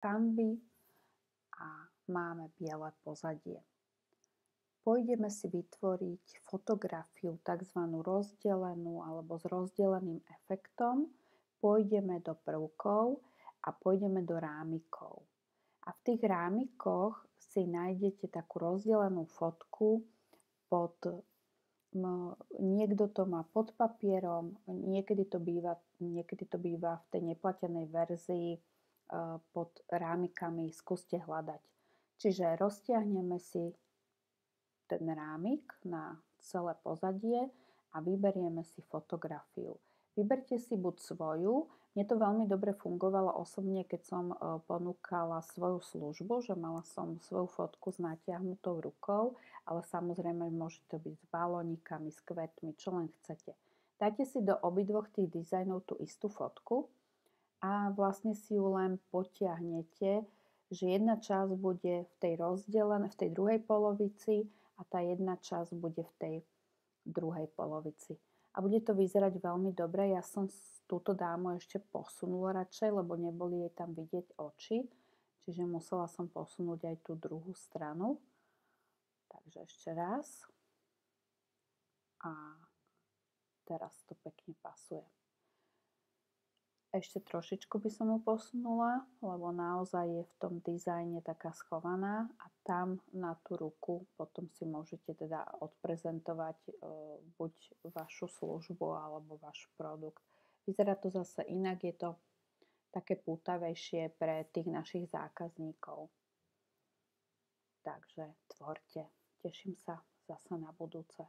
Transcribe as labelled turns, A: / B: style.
A: Canvy a máme biele pozadie. Pôjdeme si vytvoriť fotografiu tzv. Rozdelenú alebo s rozdeleným efektom. Pôjdeme do prvkov a pôjdeme do rámikov. A v tých rámikoch si nájdete takú rozdelenú fotku pod niekto to má pod papierom, niekedy to býva v tej neplatenej verzii pod rámikami, skúste hľadať. Čiže roztiahneme si ten rámik na celé pozadie a vyberieme si fotografiu. Vyberte si buď svoju, mne to veľmi dobre fungovalo osobne, keď som ponúkala svoju službu, že mala som svoju fotku s natiahnutou rukou, ale samozrejme môže to byť s balónikami, s kvetmi, čo len chcete. Dajte si do obidvoch tých dizajnov tú istú fotku a vlastne si ju len potiahnete, že jedna časť bude v tej druhej polovici a tá jedna časť bude v tej druhej polovici. A bude to vyzerať veľmi dobre. Ja som túto dámu ešte posunula radšej, lebo neboli jej tam vidieť oči. Čiže musela som posunúť aj tú druhú stranu. Takže ešte raz. A teraz to pekne pasuje. Ešte trošičku by som ju posunula, lebo naozaj je v tom dizajne taká schovaná a tam na tú ruku potom si môžete teda odprezentovať buď vašu službu alebo váš produkt. Vyzerá to zase inak, je to také pútavejšie pre tých našich zákazníkov. Takže tvorte. Teším sa zase na budúce.